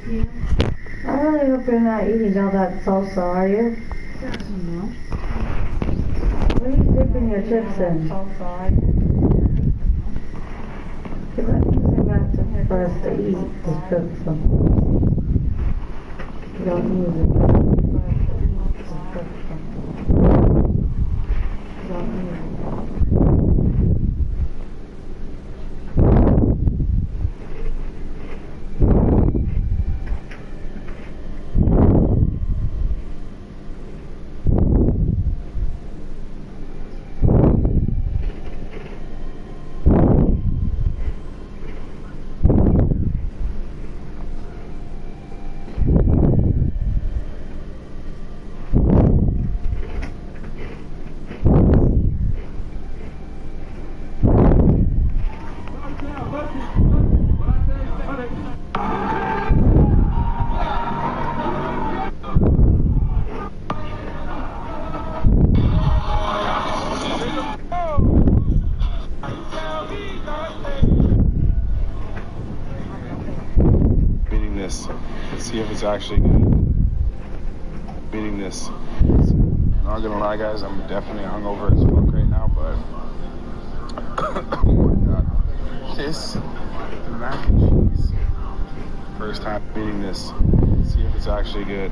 Yeah. I really hope you're not eating all that salsa, are you? No. What are you dipping your chips in? Salsa, are you? Give that something back for us to eat. Just cook some. You don't need it. Just cook some. You don't need it. Let's see if it's actually good. Beating this. I'm not gonna lie, guys, I'm definitely hungover as fuck right now, but oh my god. This, the mac and cheese. First time beating this. Let's see if it's actually good.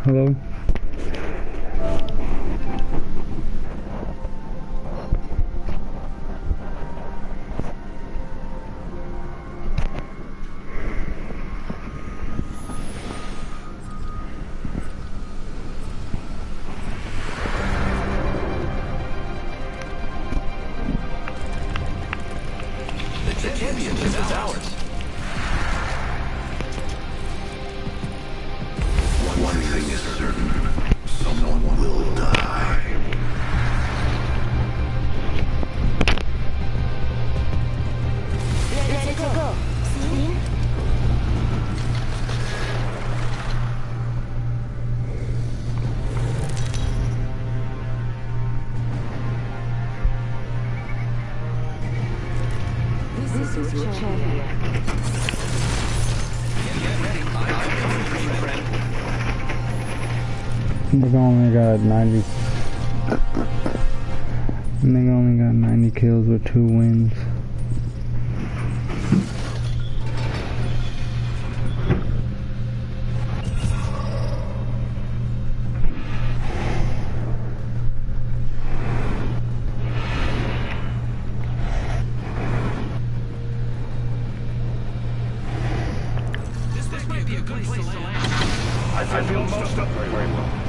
Hello? The championship is ours. One thing is certain. Someone will die. Let's go. See? This is your champion. Get ready. I'm coming for you, friend. Nigga only got 90. Nigga only got 90 kills with 2 wins. be a good place to land. I feel most up very well.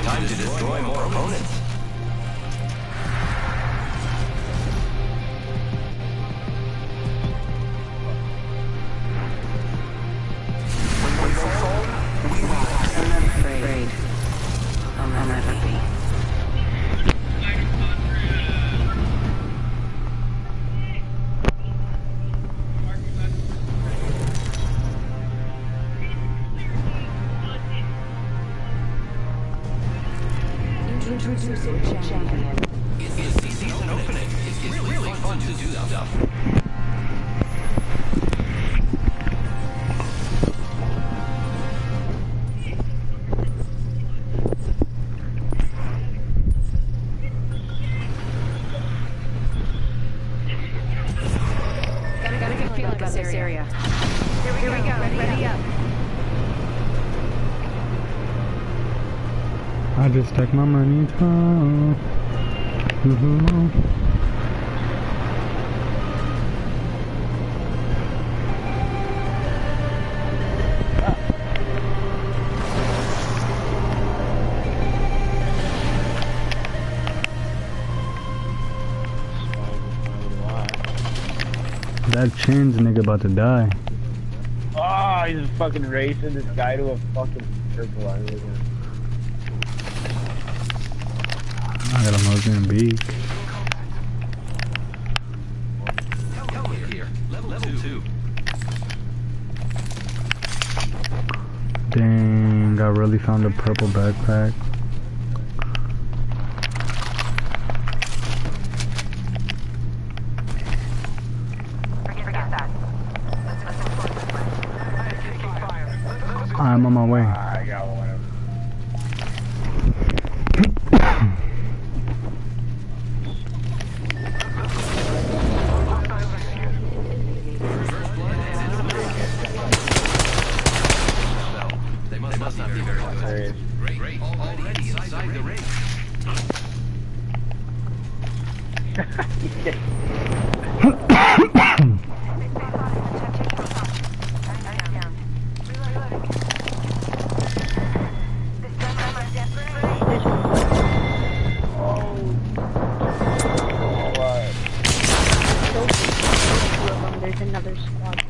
Time to destroy more opponents. When we fall, we rise. I'm not afraid. I'll never be. Introducing champion. It's the season opening. It's really fun to do stuff. Got a good feeling about this area. Here we go. Ready up. I just took my money home. That Chin's nigga about to die. Oh, he's fucking racing this guy to a fucking purple eye. I got a Mozambique. Here, level 2. Dang, I really found a purple backpack. I'm on my way. I got one. They must not be very good. Great. Already inside the ring. There's another squad.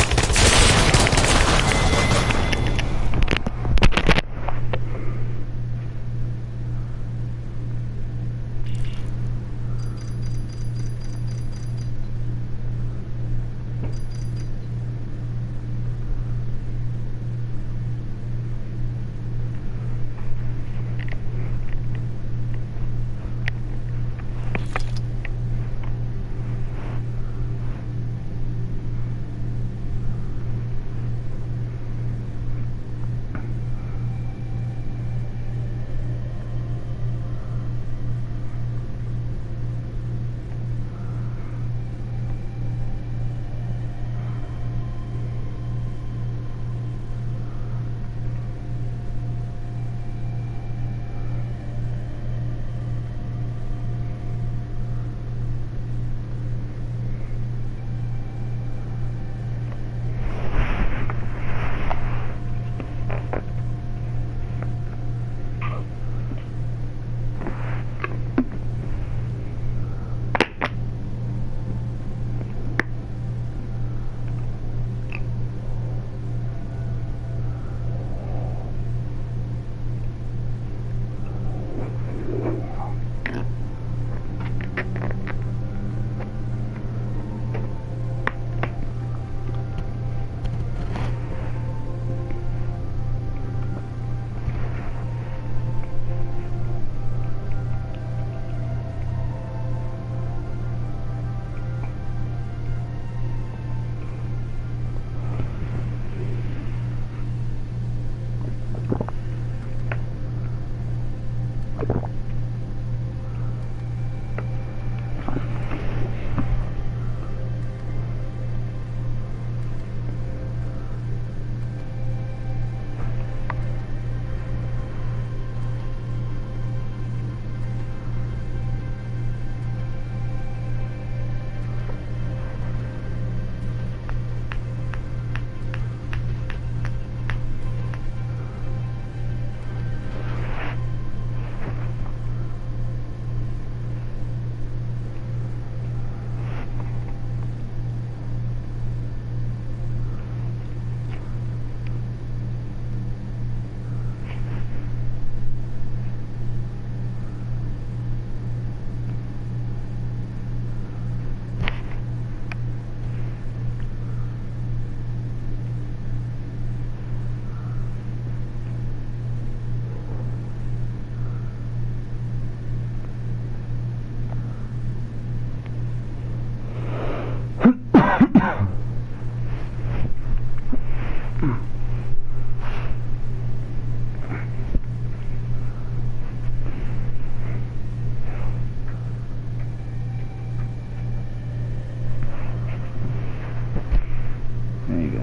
There you go.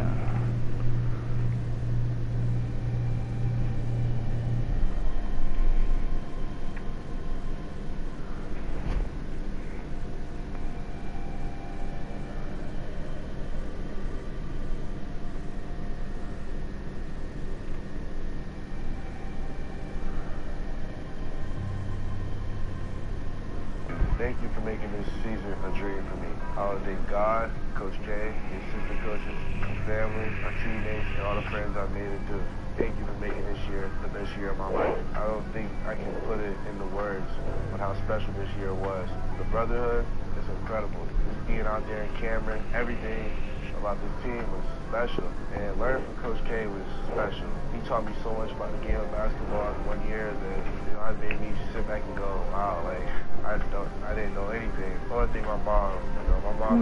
Thank you for making this season a dream for me. I want to thank God, Coach K, his assistant coaches, my family, my teammates, and all the friends I've made into thank you for making this year the best year of my life. I don't think I can put it into words on how special this year was. The brotherhood is incredible. Just being out there in Cameron, everything about this team was special. And learning from Coach K was special. He taught me so much about the game of basketball in 1 year that it made me sit back and go, wow, like I didn't know anything. The only thing my mom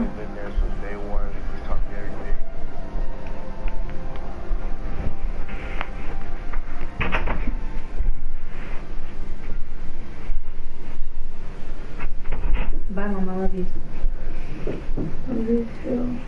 has been there since day one. She's taught me everything. Bye, Mom. I love you. Love you too.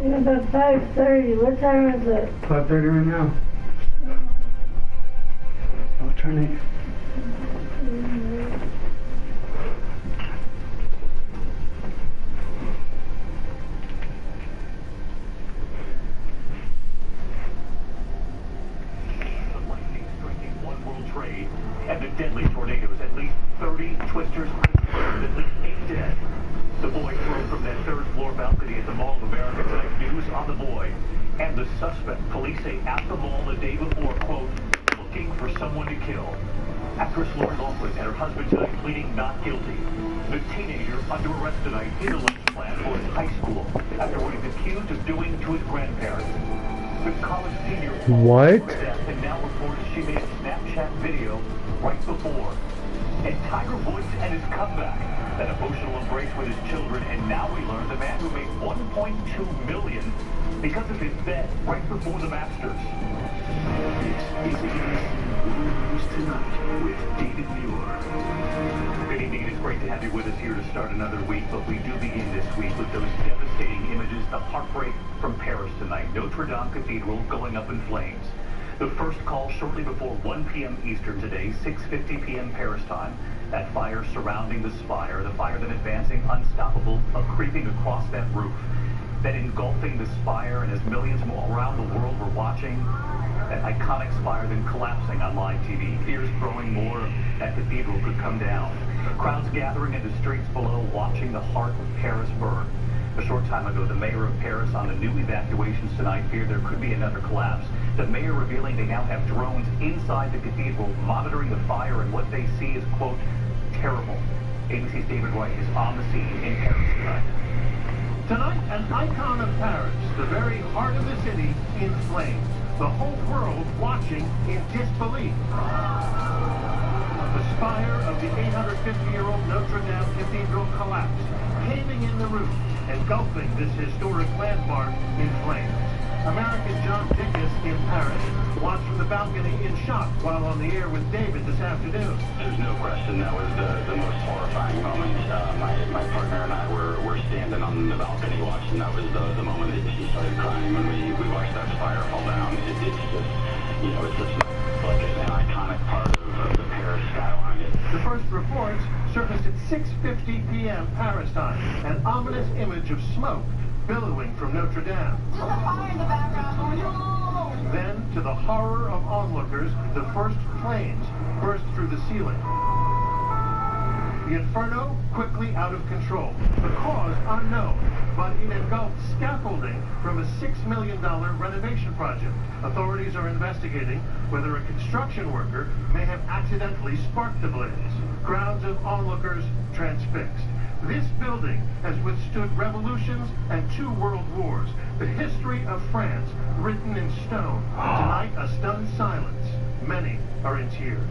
Yeah, about 5:30. What time is it? 5:30 right now. I'll turn it. And the deadly tornadoes, at least 30 twisters, at least 8 dead. The boy thrown from that third-floor balcony at the Mall of America tonight. News on the boy and the suspect. Police say at the mall the day before, quote, looking for someone to kill. Actress Lori Loughlin and her husband tonight pleading not guilty. The teenager under arrest tonight in a lunch plan for his high school after what he's accused of doing to his grandparents. The college senior What? and now reports she made a Snapchat video right before. And Tiger Woods and his comeback. That emotional embrace with his children, and now we learn the man who made $1.2 million because of his bet right before the Masters. This is News Tonight with David Muir. Good evening. It is great to have you with us here to start another week, but we do begin this week with those devastating images of heartbreak from Paris tonight. Notre Dame Cathedral going up in flames. The first call shortly before 1 p.m. Eastern today, 6:50 p.m. Paris time. That fire surrounding the spire, the fire then advancing unstoppable, creeping across that roof, then engulfing the spire, and as millions more around the world were watching, that iconic spire then collapsing on live TV. Fears growing more that cathedral could come down. Crowds gathering in the streets below, watching the heart of Paris burn. A short time ago, the mayor of Paris on the new evacuations tonight feared there could be another collapse. The mayor revealing they now have drones inside the cathedral monitoring the fire, and what they see is, quote, terrible. ABC's David Wright is on the scene in Paris tonight. Tonight, an icon of Paris, the very heart of the city, in flames. The whole world watching in disbelief. The spire of the 850-year-old Notre Dame Cathedral collapsed, caving in the roof, engulfing this historic landmark in flames. American John Dickus in Paris watched from the balcony in shock while on the air with David this afternoon. There's no question that was the most horrifying moment. My partner and I were standing on the balcony watching. That was the moment that she started crying when we watched that fire fall down. It's just, you know, it's just like an iconic part of the Paris skyline. The first reports surfaced at 6:50 p.m. Paris time, an ominous image of smoke billowing from Notre Dame. There's a fire in the background. No! Then, to the horror of onlookers, the first flames burst through the ceiling. The inferno quickly out of control. The cause unknown, but it engulfed scaffolding from a $6 million renovation project. Authorities are investigating whether a construction worker may have accidentally sparked the blaze. Crowds of onlookers transfixed. This building has withstood revolutions and 2 world wars. The history of France written in stone. Tonight, a stunned silence. Many are in tears.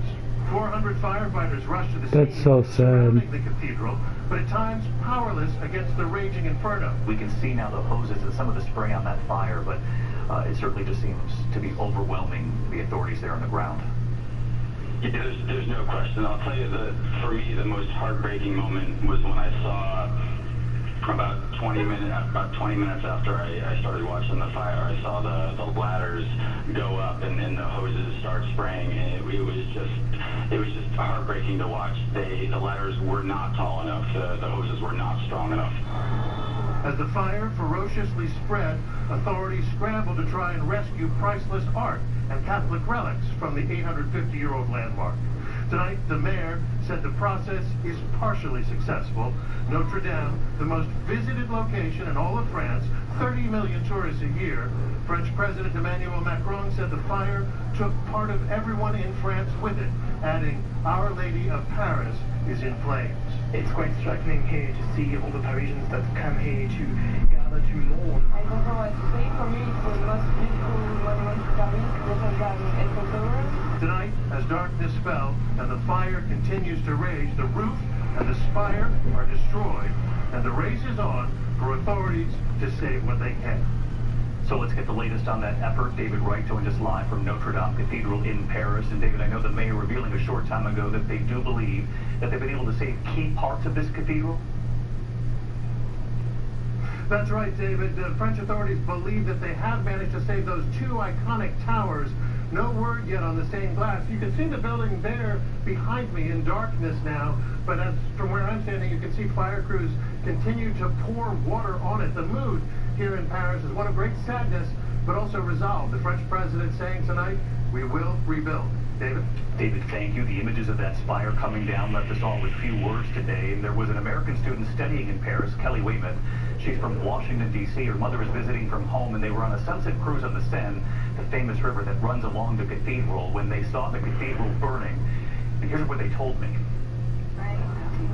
400 firefighters rushed to the scene. That's so sad. Surrounding the cathedral, but at times powerless against the raging inferno. We can see now the hoses and some of the spray on that fire, but it certainly just seems to be overwhelming the authorities there on the ground. Yeah, there's no question. I'll tell you that for me the most heartbreaking moment was when I saw about 20 minutes after I started watching the fire, I saw the ladders go up and the hoses start spraying, and it was just heartbreaking to watch. The ladders were not tall enough. The hoses were not strong enough. As the fire ferociously spread, authorities scrambled to try and rescue priceless art and Catholic relics from the 850-year-old landmark. Tonight, the mayor said the process is partially successful. Notre Dame, the most visited location in all of France, 30 million tourists a year. French President Emmanuel Macron said the fire took part of everyone in France with it, adding, "Our Lady of Paris is in flames." It's quite striking here to see all the Parisians that come here to gather to mourn. I don't know what to say. For me, it's the most beautiful monument to Paris, Notre Dame Eiffel Tower. Tonight, as darkness fell and the fire continues to rage, the roof and the spire are destroyed, and the race is on for authorities to save what they can. So let's get the latest on that effort. David Wright joined us live from Notre Dame Cathedral in Paris. And David, I know the mayor revealing a short time ago that they do believe that they've been able to save key parts of this cathedral. That's right, David. The French authorities believe that they have managed to save those two iconic towers. No word yet on the stained glass. You can see the building there behind me in darkness now, but as from where I'm standing, you can see fire crews continue to pour water on it. The mood here in Paris is one of great sadness, but also resolve. The French president saying tonight, we will rebuild. David? David, thank you. The images of that spire coming down left us all with few words today. And there was an American student studying in Paris, Kelly Waitman. She's from Washington, D.C. Her mother is visiting from home, and they were on a sunset cruise on the Seine, the famous river that runs along the cathedral, when they saw the cathedral burning. And here's what they told me.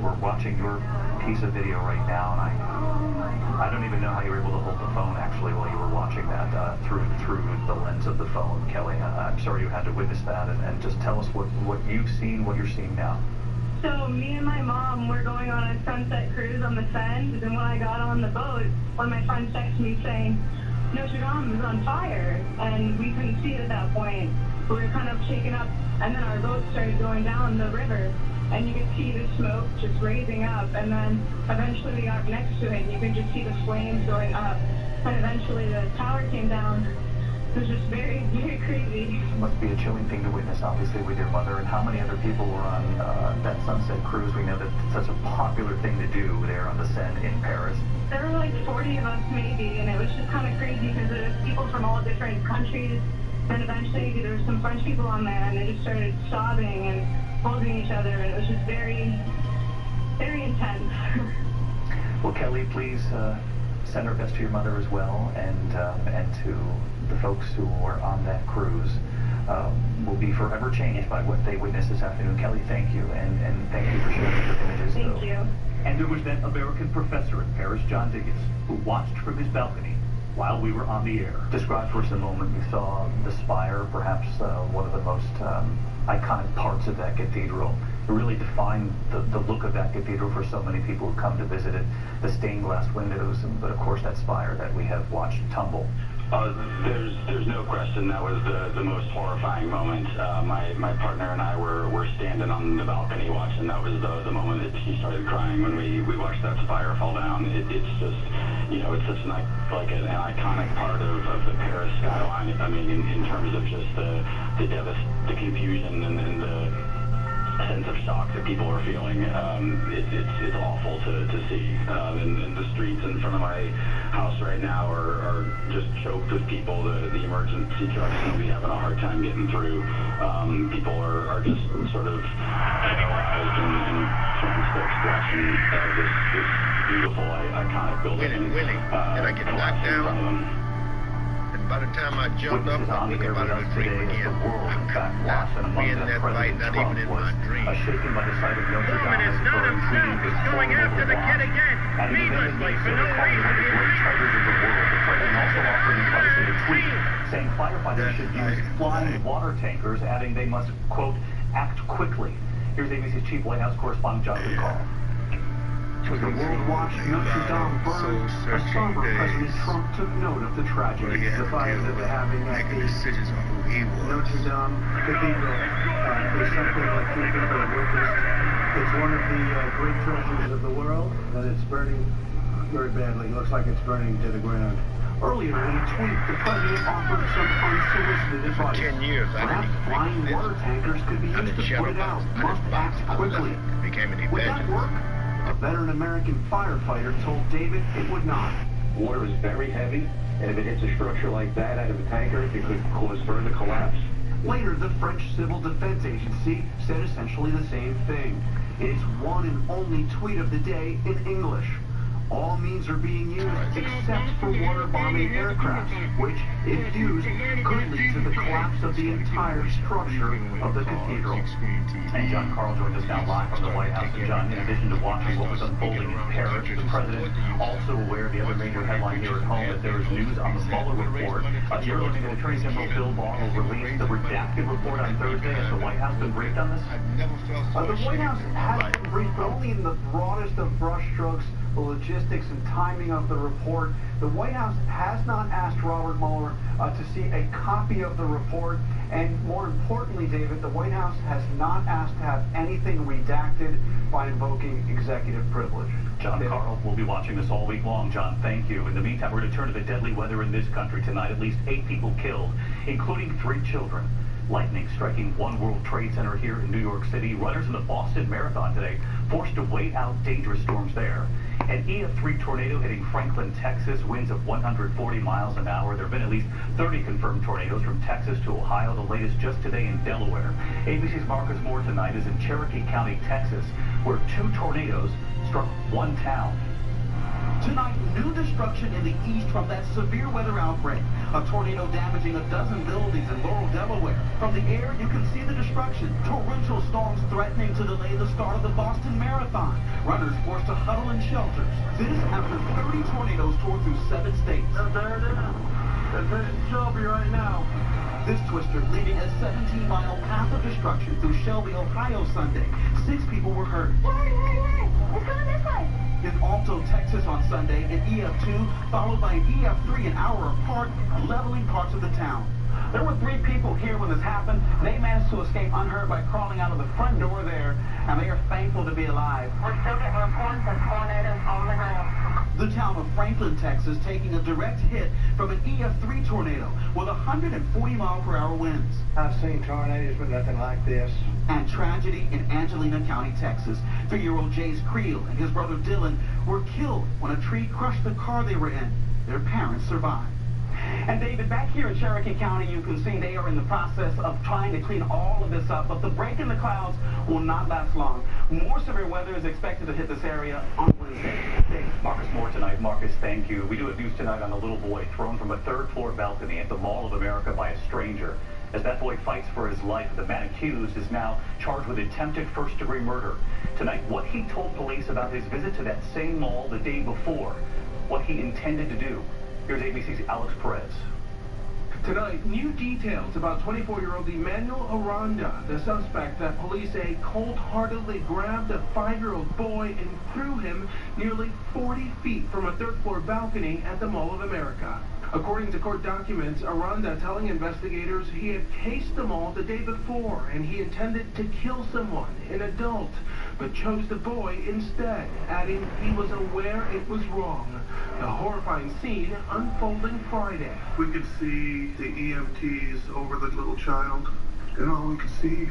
We're watching your piece of video right now, and I don't even know how you were able to hold the phone, actually, while you were watching that through the lens of the phone, Kelly. I'm sorry you had to witness that, and just tell us what you've seen, what you're seeing now. So me and my mom were going on a sunset cruise on the Seine, and when I got on the boat, one of my friends texted me saying, Notre Dame is on fire, and we couldn't see it at that point. We were kind of shaken up, and then our boat started going down the river, and you could see the smoke just raising up, and then eventually we got next to it, and you could just see the flames going up, and eventually the tower came down. It was just very, very crazy. It must be a chilling thing to witness, obviously, with your mother. And how many other people were on that sunset cruise? We know that it's such a popular thing to do there on the Seine in Paris. There were like 40 of us maybe, and it was just kind of crazy because there was people from all different countries, and eventually there were some French people on there, and they just started sobbing and holding each other, and it was just very, very intense. Well, Kelly, please send our best to your mother as well, and to the folks who were on that cruise. Will be forever changed by what they witnessed this afternoon. Kelly, thank you, and thank you for sharing your images. Thank you. And there was that American professor in Paris, John Diggins, who watched from his balcony while we were on the air. Describe for us the moment you saw the spire, perhaps one of the most iconic parts of that cathedral. It really defined the look of that cathedral for so many people who come to visit it. The stained glass windows, but of course that spire that we have watched tumble. There's no question that was the most horrifying moment. My partner and I were standing on the balcony watching. That was the moment that he started crying when we watched that spire fall down. It's just, it's such an iconic part of the Paris skyline. I mean, in terms of just the confusion and the sense of shock that people are feeling. It's awful to see. And the streets in front of my house right now are just choked with people. The emergency trucks seem to be having a hard time getting through. People are just sort of paralyzed and transfixed watching this beautiful, iconic building. Willie, did I get knocked down? By the time I jumped up, I woke up out of the dream again. Me in that fight, not even in my dream. Woman is not himself. He's going after the kid again. Needlessly, for no reason. The president also offered advice in a tweet saying firefighters should use flying water tankers, adding they must, quote, act quickly. Here's ABC's chief White House correspondent Jonathan Karl. As the world watched Notre Dame burn, a somber President Trump took note of the tragedy. The fire that they're having at the Notre Dame Cathedral is something that few people have witnessed. It's one of the great treasures of the world, and it's burning very badly. It looks like it's burning to the ground. Earlier in a tweet, the president offered some unsolicited advice. For 10 years, perhaps flying water tankers could be used to put it out. Must act quickly. Would that work? A veteran American firefighter told David it would not. Water is very heavy, and if it hits a structure like that out of a tanker, it could cause further collapse. Later, the French Civil Defense Agency said essentially the same thing. Its one and only tweet of the day in English. All means are being used except for water-bombing aircraft, which, if used, could lead to the collapse of the entire structure of the cathedral. And John Karl joins us now live from the White House. And John, in addition to watching what was unfolding in Paris, the president also aware of the other major headline here at home that there is news on the Mueller report. You're learning that Attorney General Bill Barr will release the redacted report on Thursday. Has the White House been briefed on this? The White House has been briefed, but only in the broadest of brushstrokes. The logistics and timing of the report. The White House has not asked Robert Mueller to see a copy of the report, And more importantly, David, the White House has not asked to have anything redacted by invoking executive privilege. John Carl will be watching this all week long. John, thank you. In the meantime, we're going to turn to the deadly weather in this country tonight. At least 8 people killed, including 3 children. Lightning striking One World Trade Center here in New York City. Runners in the Boston Marathon today forced to wait out dangerous storms there. An EF3 tornado hitting Franklin, Texas, winds of 140 miles an hour. There have been at least 30 confirmed tornadoes from Texas to Ohio, the latest just today in Delaware. ABC's Marcus Moore tonight is in Cherokee County, Texas, where 2 tornadoes struck one town. Tonight, new destruction in the east from that severe weather outbreak. A tornado damaging a dozen buildings in Laurel, Delaware. From the air, you can see the destruction. Torrential storms threatening to delay the start of the Boston Marathon. Runners forced to huddle in shelters. This after 30 tornadoes tore through 7 states. There it is. It's in Shelby right now. This twister leaving a 17-mile path of destruction through Shelby, Ohio Sunday. 6 people were hurt. Hurry! It's coming this way! In Alto, Texas on Sunday, an EF2 followed by an EF3 an hour apart, leveling parts of the town. There were 3 people here when this happened. They managed to escape unhurt by crawling out of the front door there, and they are thankful to be alive. We're still getting reports of tornadoes on the ground. The town of Franklin, Texas, taking a direct hit from an EF3 tornado with 140-mile-per-hour winds. I've seen tornadoes, but nothing like this. And tragedy in Angelina County, Texas. 3-year-old Jace Creel and his brother Dylan were killed when a tree crushed the car they were in. Their parents survived. And David, back here in Cherokee County, you can see they are in the process of trying to clean all of this up, but the break in the clouds will not last long. More severe weather is expected to hit this area on Wednesday. Marcus Moore tonight. Marcus, thank you. We do have news tonight on a little boy thrown from a 3rd-floor balcony at the Mall of America by a stranger. As that boy fights for his life, the man accused is now charged with attempted first-degree murder. Tonight, what he told police about his visit to that same mall the day before, what he intended to do. Here's ABC's Alex Perez. Tonight, new details about 24-year-old Emmanuel Aranda, the suspect that police say cold-heartedly grabbed a 5-year-old boy and threw him nearly 40 feet from a 3rd-floor balcony at the Mall of America. According to court documents, Aranda telling investigators he had cased the mall the day before and he intended to kill someone, an adult, but chose the boy instead, adding he was aware it was wrong. The horrifying scene unfolding Friday. We could see the EMTs over the little child, and all we could see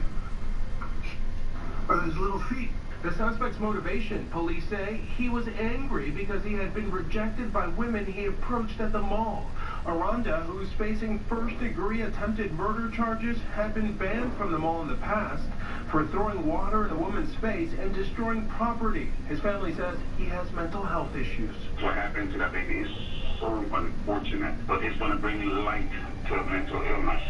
are his little feet. The suspect's motivation, police say, he was angry because he had been rejected by women he approached at the mall. Aranda, who's facing first-degree attempted murder charges, had been banned from the mall in the past for throwing water in a woman's face and destroying property. His family says he has mental health issues. What happened to that baby is so unfortunate, but it's going to bring light to a mental illness.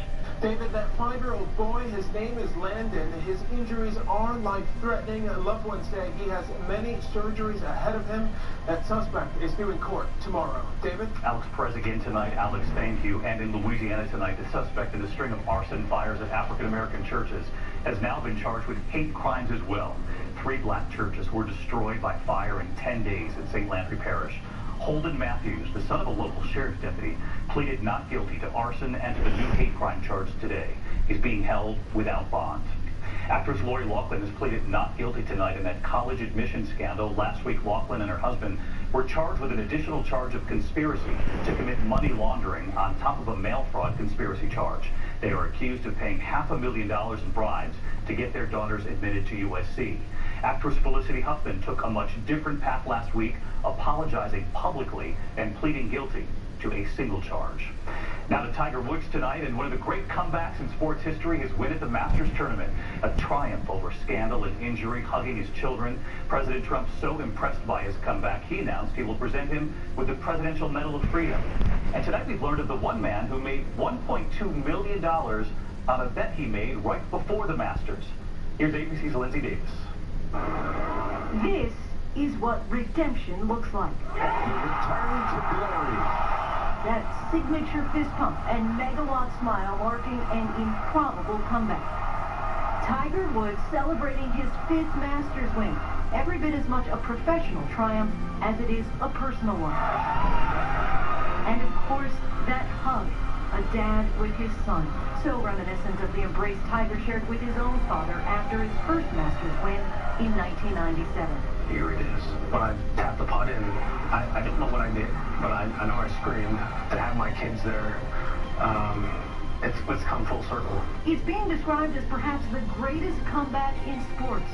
David, that 5-year-old boy, his name is Landon. His injuries are life-threatening. Loved ones say he has many surgeries ahead of him. That suspect is due in court tomorrow. David? Alex Perez again tonight. Alex, thank you. And in Louisiana tonight, the suspect in a string of arson fires at African-American churches has now been charged with hate crimes as well. 3 black churches were destroyed by fire in 10 days in St. Landry Parish. Holden Matthews, the son of a local sheriff's deputy, pleaded not guilty to arson and to the new hate crime charge today. He's being held without bond. Actress Lori Loughlin has pleaded not guilty tonight in that college admission scandal. Last week, Loughlin and her husband were charged with an additional charge of conspiracy to commit money laundering on top of a mail fraud conspiracy charge. They are accused of paying $500,000 in bribes to get their daughters admitted to USC. Actress Felicity Huffman took a much different path last week, apologizing publicly and pleading guilty to a single charge. Now to Tiger Woods tonight, and one of the great comebacks in sports history, his win at the Masters tournament. A triumph over scandal and injury, hugging his children. President Trump so impressed by his comeback, he announced he will present him with the Presidential Medal of Freedom. And tonight we've learned of the one man who made $1.2 million on a bet he made right before the Masters. Here's ABC's Lindsay Davis. This is what redemption looks like. Return to glory. That signature fist pump and megawatt smile marking an improbable comeback. Tiger Woods celebrating his 5th Masters win. Every bit as much a professional triumph as it is a personal one. And of course, that hug. a dad with his son. So reminiscent of the embrace Tiger shared with his own father after his first Masters win in 1997. Here it is. When I tapped the putt in, I didn't know what I did, but I know I screamed. To have my kids there, it's come full circle. It's being described as perhaps the greatest comeback in sports.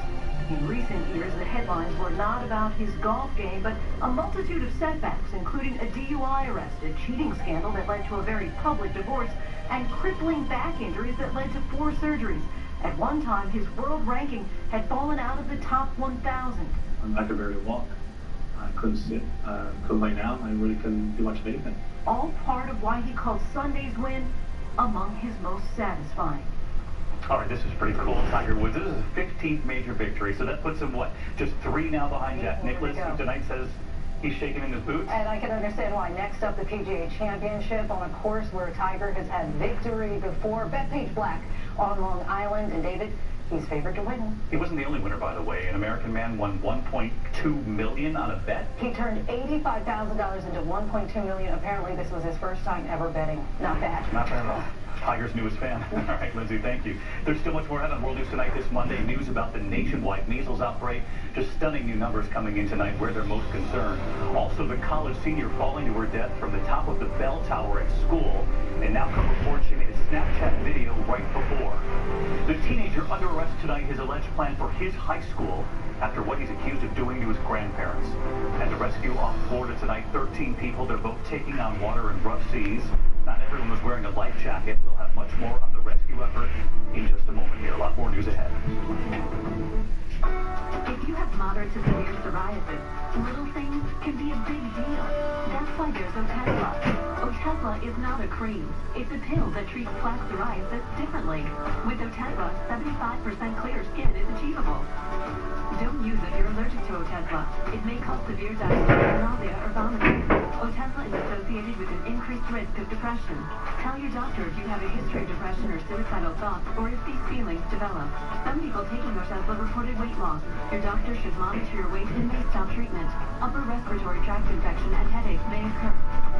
In recent years, the headlines were not about his golf game, but a multitude of setbacks, including a DUI arrest, a cheating scandal that led to a very public divorce, and crippling back injuries that led to 4 surgeries. At one time, his world ranking had fallen out of the top 1,000. I could barely walk. I couldn't sit, couldn't lay down. I really couldn't do much of anything. All part of why he called Sunday's win among his most satisfying. All right, this is pretty cool. Tiger Woods, this is his 15th major victory, so that puts him, what, just 3 now behind Jack Nicklaus, who tonight says he's shaking in his boots? And I can understand why. Next up, the PGA Championship on a course where Tiger has had victory before. Bethpage Black on Long Island, and David, he's favored to win. He wasn't the only winner, by the way. An American man won $1.2 million on a bet. He turned $85,000 into $1.2 million. Apparently, this was his first time ever betting. Not bad. Not bad at all. Tiger's newest fan. All right, Lindsay, thank you. There's still much more ahead on World News Tonight this Monday. News about the nationwide measles outbreak. Just stunning new numbers coming in tonight where they're most concerned. Also, the college senior falling to her death from the top of the bell tower at school. And now come reports she made a Snapchat video right before. The teenager under arrest tonight, his alleged plan for his high school after what he's accused of doing to his grandparents. And the rescue off Florida tonight, 13 people. They're both taking on water in rough seas. Not everyone was wearing a life jacket. We'll have much more on the rescue effort in just a moment here. A lot more news ahead. If you have moderate to severe psoriasis, little things can be a big deal. That's why there's Otezla. Otezla is not a cream. It's a pill that treats plaque psoriasis differently. With Otezla, 75% clear skin is achievable. Don't use if you're allergic to Otezla. It may cause severe diarrhea, nausea, or vomiting. Otezla is associated with an increased risk of depression. Tell your doctor if you have a history of depression or suicidal thoughts, or if these feelings develop. Some people taking Otezla reported weight loss. Your doctor should monitor your weight and may stop treatment. Upper respiratory tract infection and headaches may occur.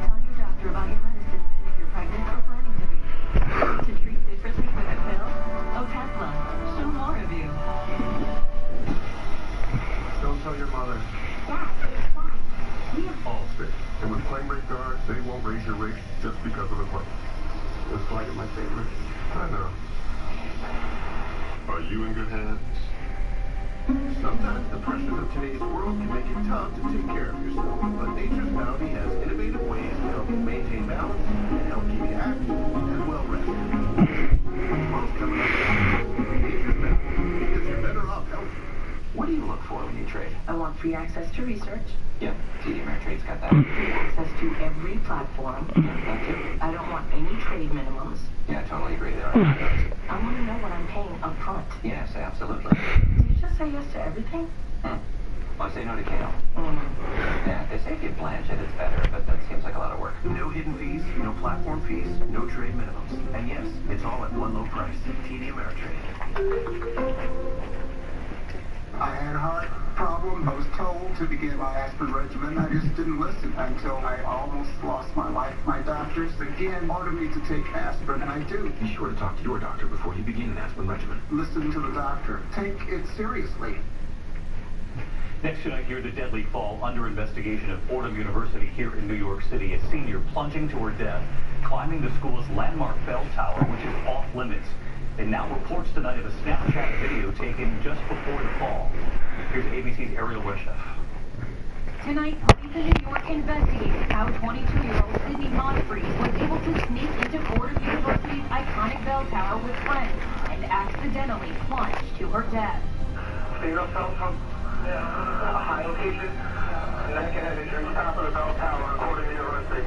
Tell your doctor about your medicine and if you're pregnant or planning to be. To treat differently with a pill, Otezla. Show more of you. Don't tell your mother. Allstate. And with claim rate guards, they won't raise your rate just because of the claim. That's why you're my favorite. I know. Are you in good hands? Sometimes the pressures of today's world can make it tough to take care of yourself. But Nature's Bounty has innovative ways to help you maintain balance and help keep you active and well rested. What's coming up? Nature's Bounty, because you're better off healthy. What do you look for when you trade? I want free access to research. Yeah, TD Ameritrade's got that. Free access to every platform. Yeah, that too. I don't want any trade minimums. Yeah, I totally agree there. I want to know what I'm paying up front. Yes, absolutely. Did you just say yes to everything? Well, I say no to kale. Yeah, they say if you blanch it, it's better, but that seems like a lot of work. No hidden fees, no platform fees, no trade minimums. And yes, it's all at one low price. TD Ameritrade. I had a heart problem. I was told to begin my aspirin regimen. I just didn't listen until I almost lost my life. My doctors again ordered me to take aspirin, and I do. Be sure to talk to your doctor before you begin an aspirin regimen. Listen to the doctor. Take it seriously. Next tonight, here the deadly fall under investigation at Fordham University here in New York City. A senior plunging to her death, climbing the school's landmark bell tower, which is off limits. And now reports tonight of a Snapchat video taken just before the fall. Here's ABC's Ariel Reshef. Tonight, police in New York investigated how 22-year-old Sydney Monfries was able to sneak into Fordham University's iconic bell tower with friends and accidentally plunge to her death. Zero fell from a high location. Naked at the top of the bell tower, according to University.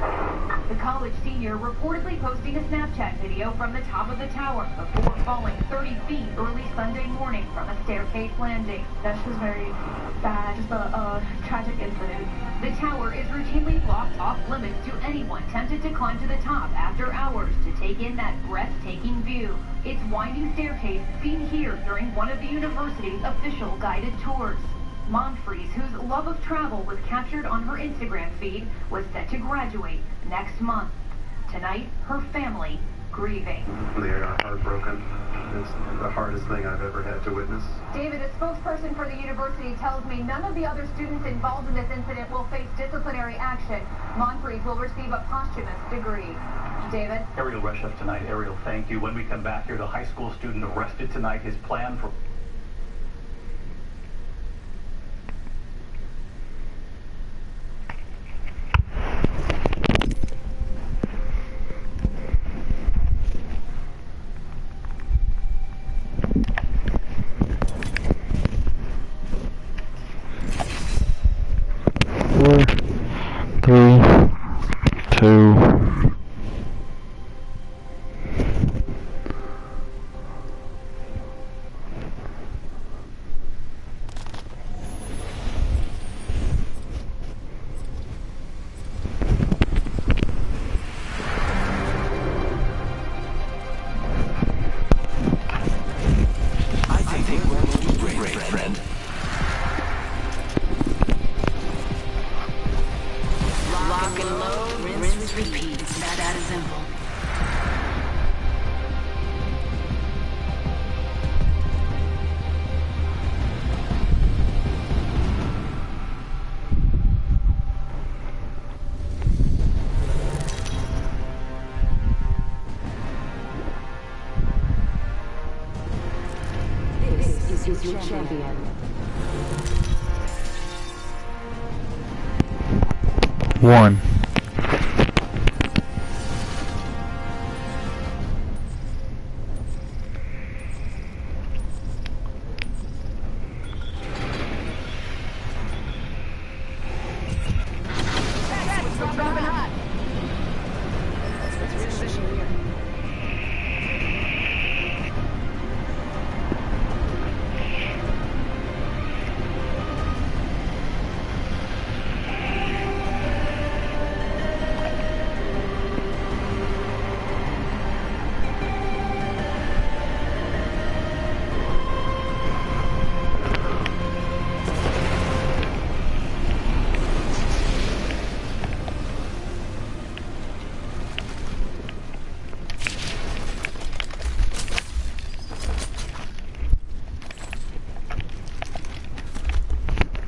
The college senior reportedly posting a Snapchat video from the top of the tower before falling 30 feet early Sunday morning from a staircase landing. That's just very bad, just a tragic incident. The tower is routinely blocked off limits to anyone tempted to climb to the top after hours to take in that breathtaking view. Its winding staircase seen here during one of the university's official guided tours. Monfries, whose love of travel was captured on her Instagram feed, was set to graduate next month. Tonight, her family grieving. They are heartbroken. It's the hardest thing I've ever had to witness. David, a spokesperson for the university tells me none of the other students involved in this incident will face disciplinary action. Moncrief will receive a posthumous degree. David? Ariel Reshef tonight. Ariel, thank you. When we come back here, the high school student arrested tonight, his plan for... Is your champion. One.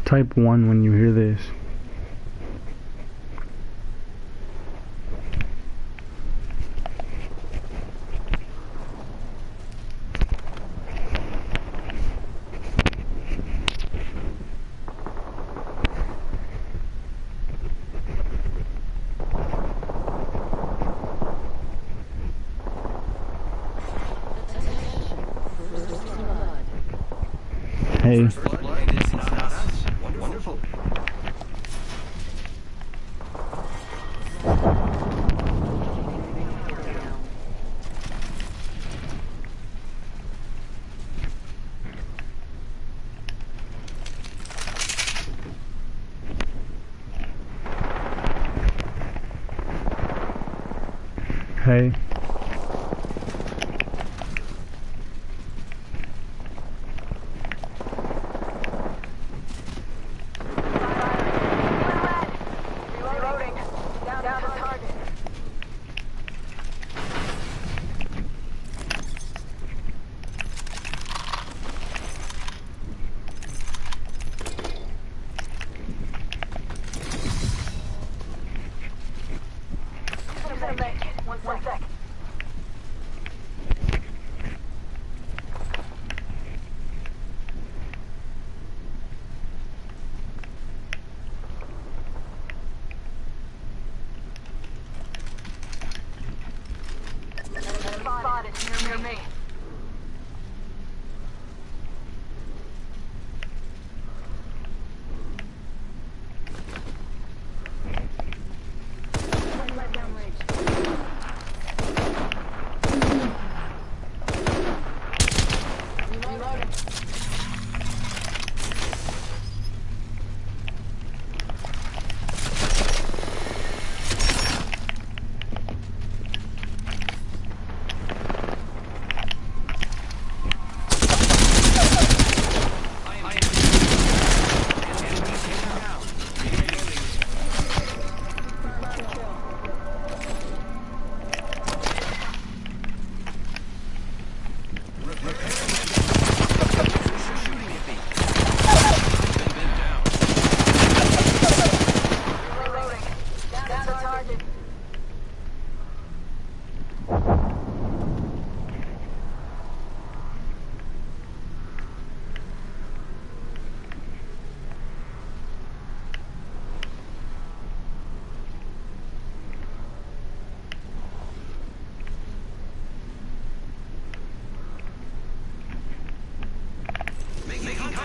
Type 1 when you hear this. Hey. Wonderful. Hey. One sec.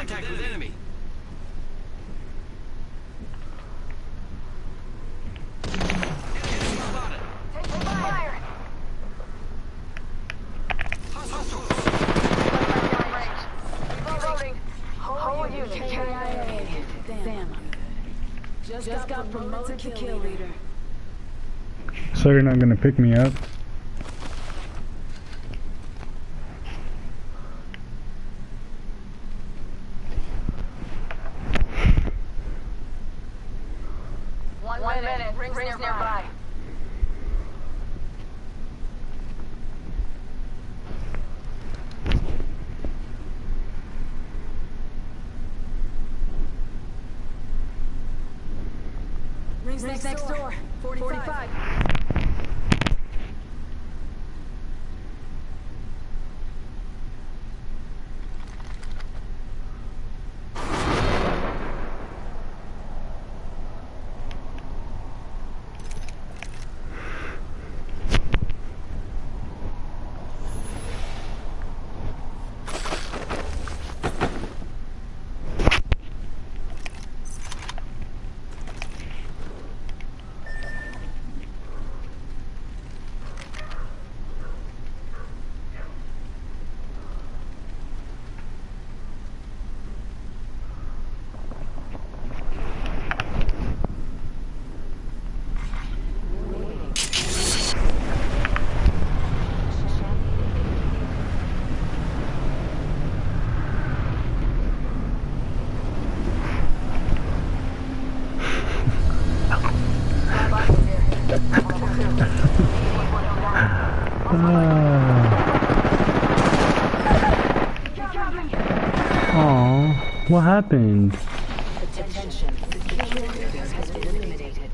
Contact with enemy. Just got promoted to kill leader. So you're not gonna pick me up? One minute. Rings nearby. Rings next door. 45. Aww, what happened? Attention, the killer has been eliminated.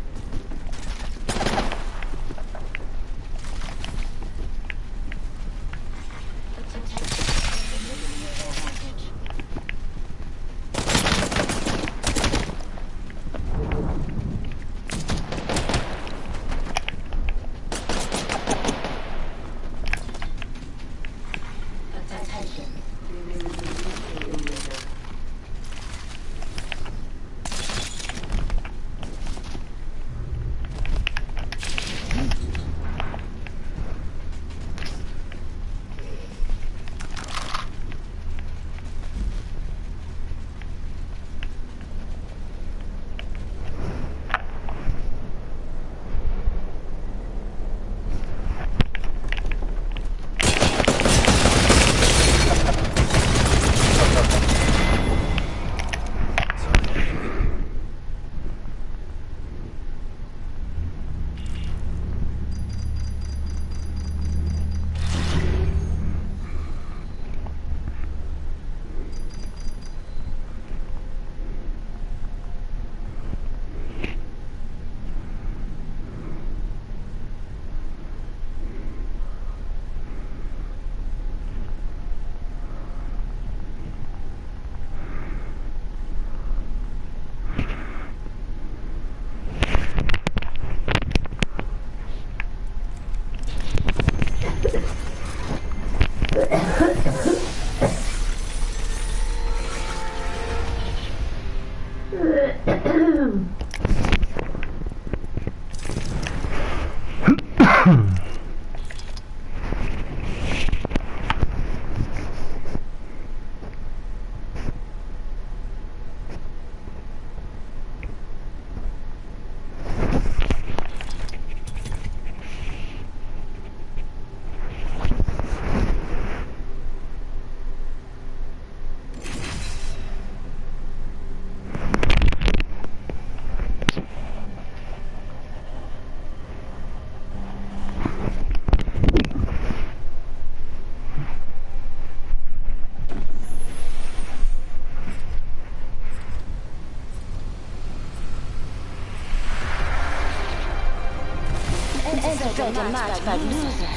Fed a match loser.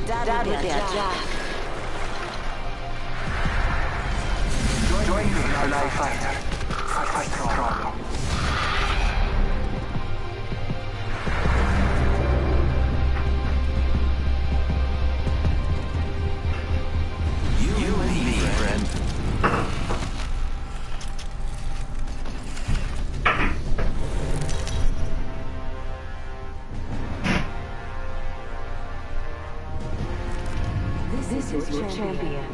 Daddy be a jack. Join me, ally fighter. I fight the problem. You and me, friend. champion.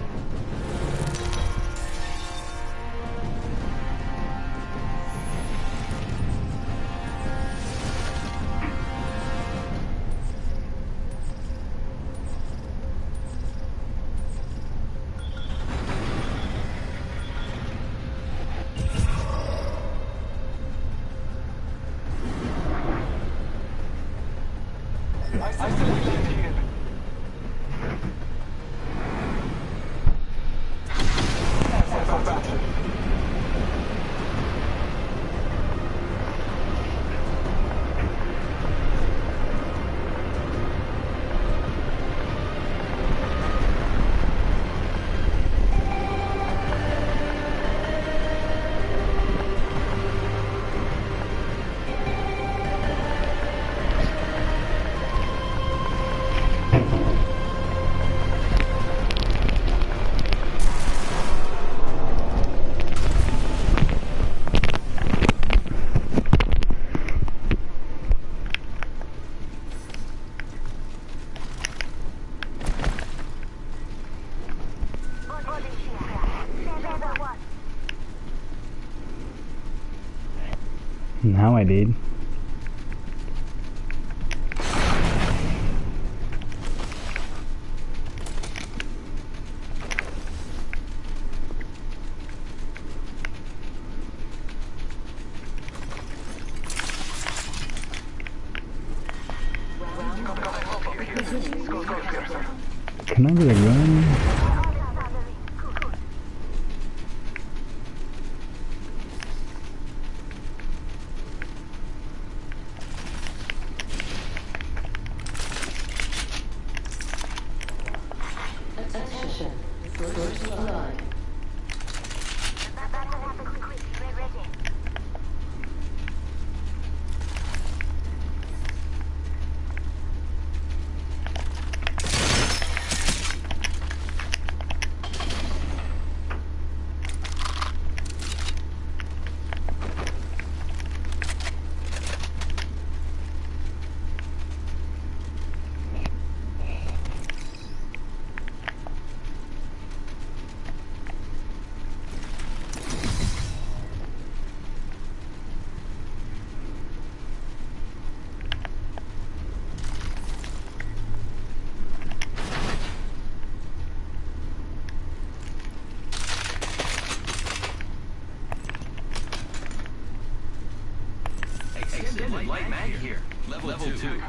Now I did. Can I get a gun? Attention. First blood. Extended light mag here. Level 2.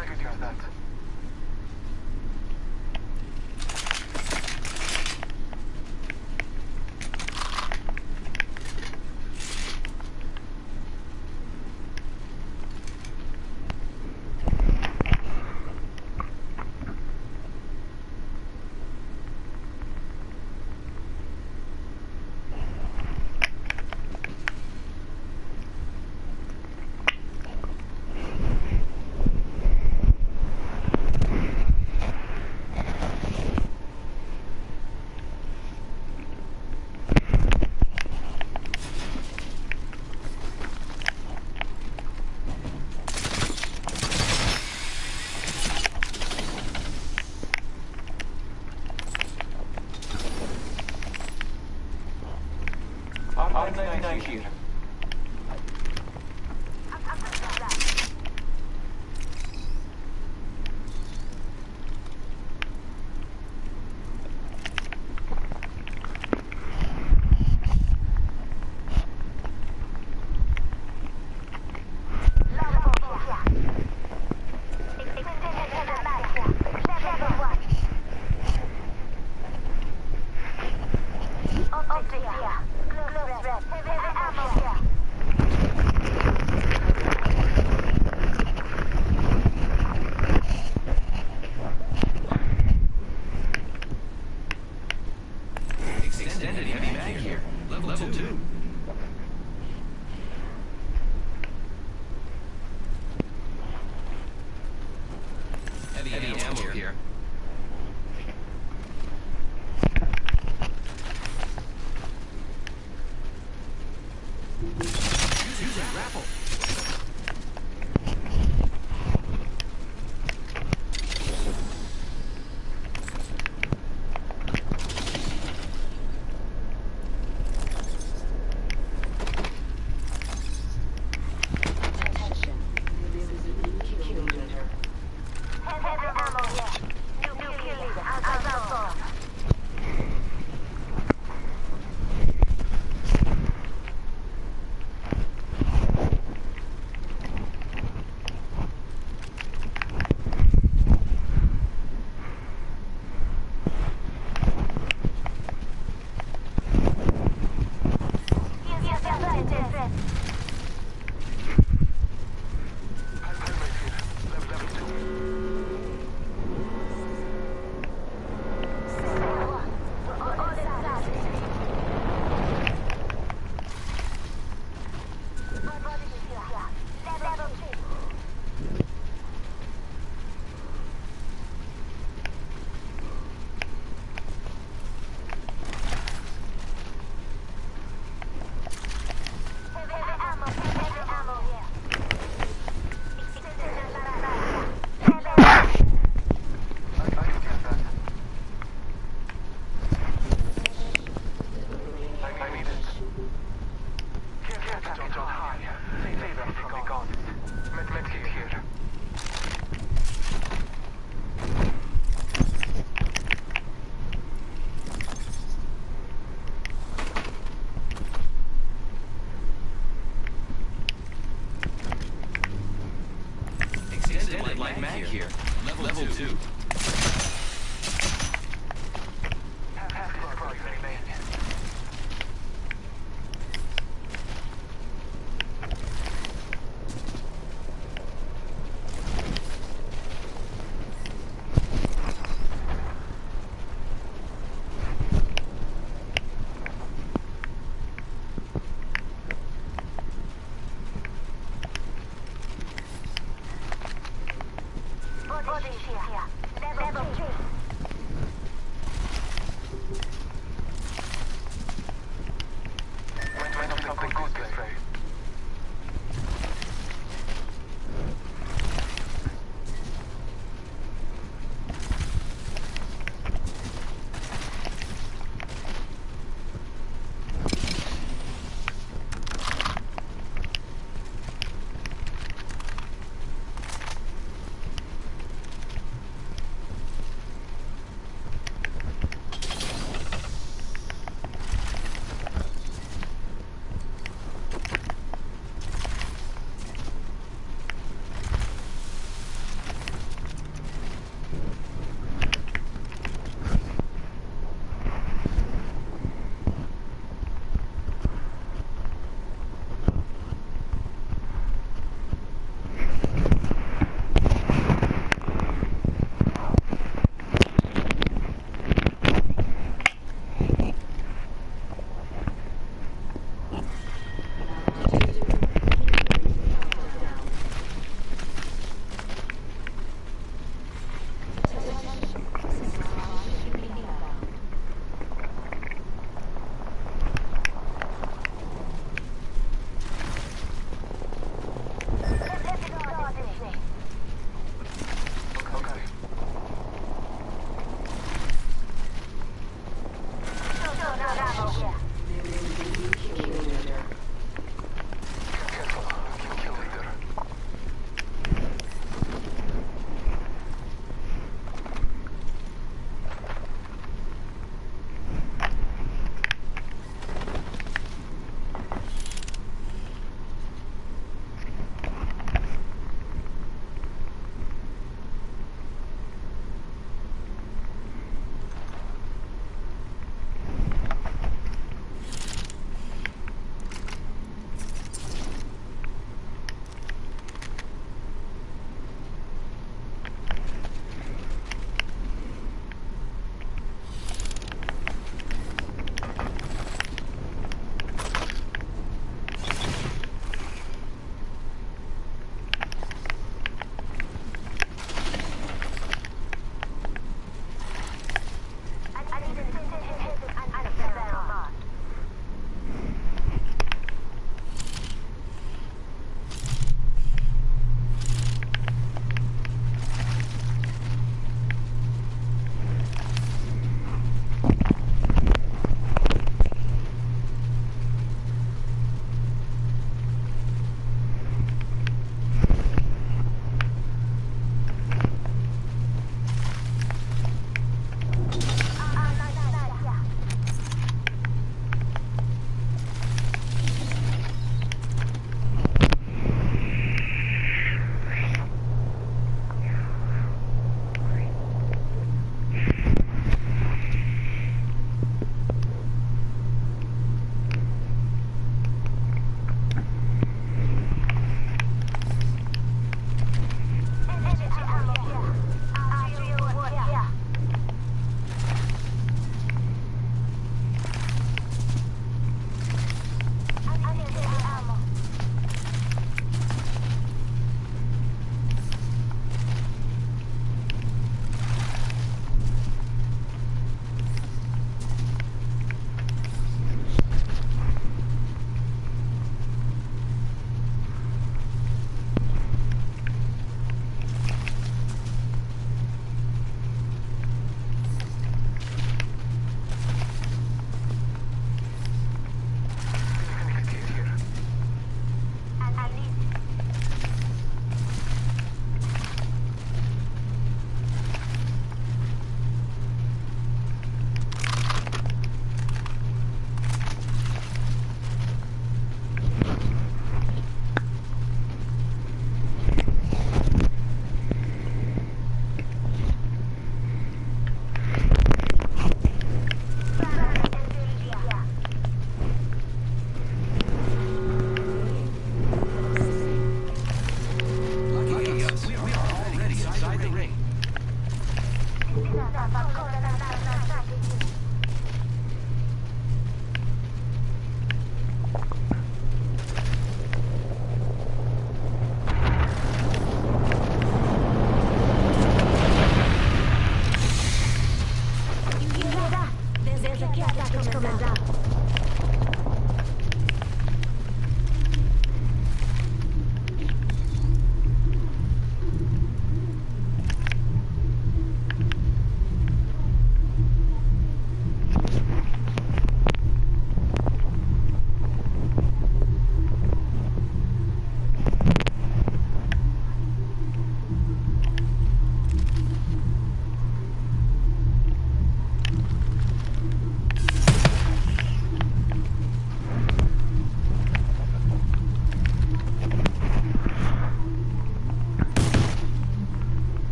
R99 here. Extended heavy mag here. Level 2. Heavy ammo here. Using grapple. something good this way.